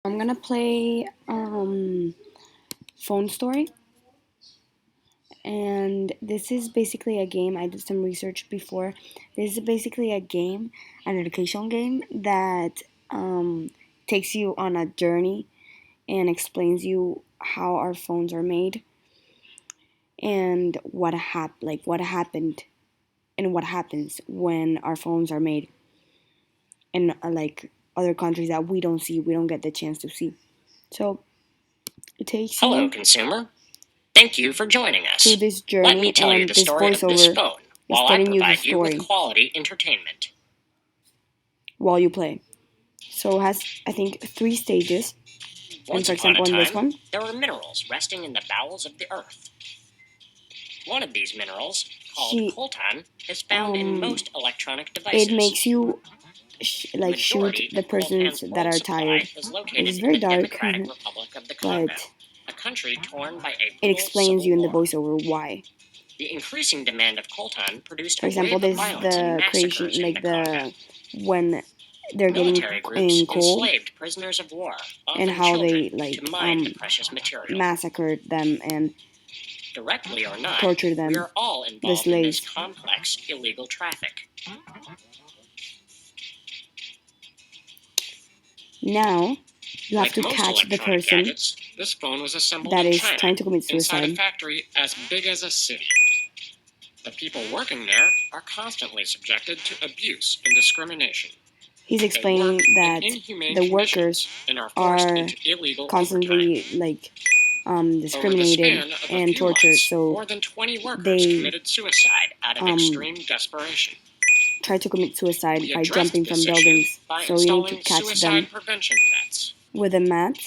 I'm gonna play Phone Story, and this is basically a game. I did some research before. This is basically a game, an educational game that takes you on a journey and explains you how our phones are made and what happened and what happens when our phones are made in like other countries that we don't get the chance to see. So it takes Hello, you consumer. Thank you for joining through us. this Let me journey, tell you and the this story of this voiceover phone is while I telling you the provide you with story quality entertainment. while you play. So it has, I think, 3 stages. And Once for upon a example, in this time, one, there were minerals resting in the bowels of the earth. One of these minerals, called she coltan, is found in um most electronic it devices. makes you The like shoot majority the of persons coltan's that world are supply tired. is It located is in very the dark, Democratic Republic of the but Congo, a country torn by a it brutal explains civil you in the war. voiceover why. The increasing demand of coltan produced For a example, wave of this is violence and the massacres creation, in like the Congo. the when they're getting Military groups in cold enslaved prisoners of war, and often how children, they to mine the precious material. massacred them and Directly or not, tortured we them, are all the involved in this slaves. complex illegal traffic. Now you have Like to most catch the electronic person gadgets, this phone was assembled that in is China, trying to commit inside a suicide. factory as big as a city. The people working there are constantly subjected to abuse and discrimination. He's They work explaining in that inhumane the conditions workers and are forced are into illegal overtime. constantly Over the discriminated span of a and few tortured, months, so more than 20 workers they committed suicide out of um, extreme desperation. try to commit suicide We by addressed jumping from this issue buildings. by So you need to installing catch them suicide prevention nets. with a mat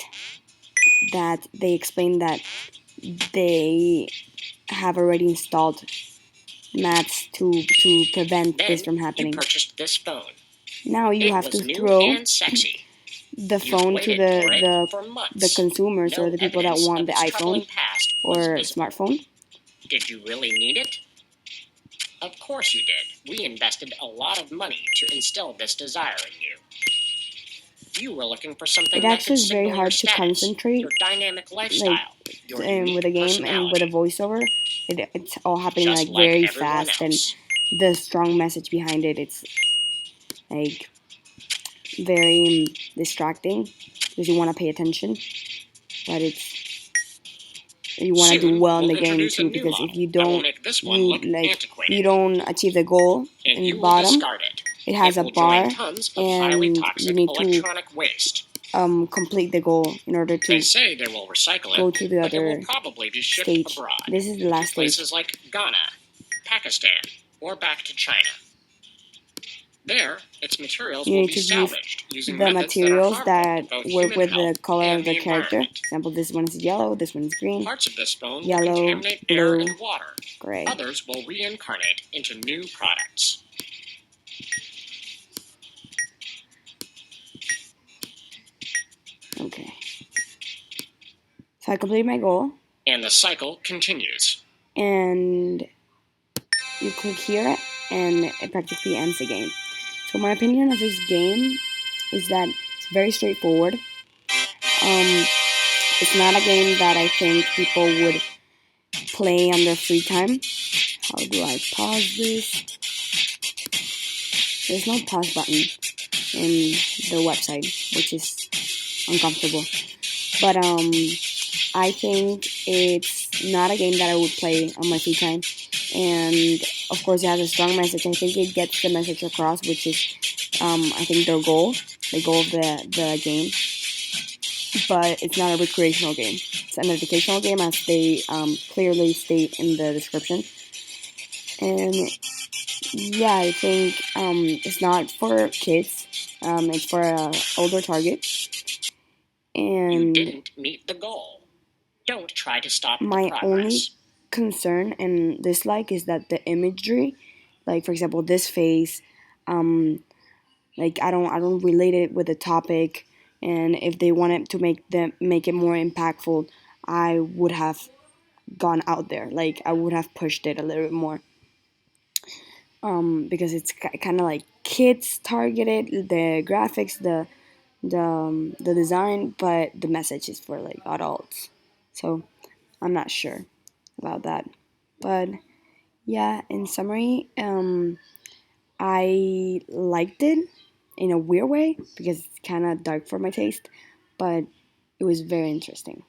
that they explain that they have already installed mats to prevent this Then from you happening. purchased this phone. Now you It have was to new throw and sexy. the You'd phone to waited for it for the months. consumers or No the people that evidence want of the its iPhone troubling past was or visible. smartphone. Did you really need it? Of course you did. We invested a lot of money to instill this desire in you. You were looking for It something that actually could is very signal your hard to status, concentrate, your dynamic like lifestyle, your with a unique game and with a personality, voiceover. It's all happening just like like very everyone fast, and else. the strong message behind it, it's like very distracting because you want to pay attention, but you want to do Soon, well in we'll the game introduce a too, new because if model you that will don't, make this one you look like you antiquated, don't achieve the goal and in the you will bottom. discard it. It has It a will join bar, tons of highly and you toxic need to electronic waste. complete the goal in order They to say they will recycle it, go to the but it will other probably be shipped stage. abroad, This is the to last stage. places like Ghana, Pakistan, or back to China. There, its materials You will need be to give salvaged using the methods that are materials harmful to that both work human with the health color of and the the character. For environment. example, this one is yellow, this one is green, Parts of this phone will yellow, contaminate air blue, and water. gray. Others will reincarnate into new products. Okay. So I completed my goal, And the cycle continues. and you click here, and it practically ends the game. So my opinion of this game is that it's very straightforward. It's not a game that I think people would play on their free time. How do I pause this? There's no pause button in the website, which is uncomfortable. But I think it's not a game that I would play on my free time. And of course, it has a strong message. I think it gets the message across, which is, I think, the goal of the game. But it's not a recreational game. It's an educational game, as they clearly state in the description. And yeah, I think it's not for kids. It's for a older target. You And didn't meet the goal. Don't try to stop the my only progress. concern and dislike is that the imagery, like for example, this face, um, like I don't relate it with the topic. And if they wanted to make it more impactful, I would have gone out there. Like I would have pushed it a little bit more. Because it's kind of like kids targeted. The graphics, the design, but the message is for like adults. So I'm not sure about that. But yeah, in summary, I liked it in a weird way because it's kind of dark for my taste, but it was very interesting.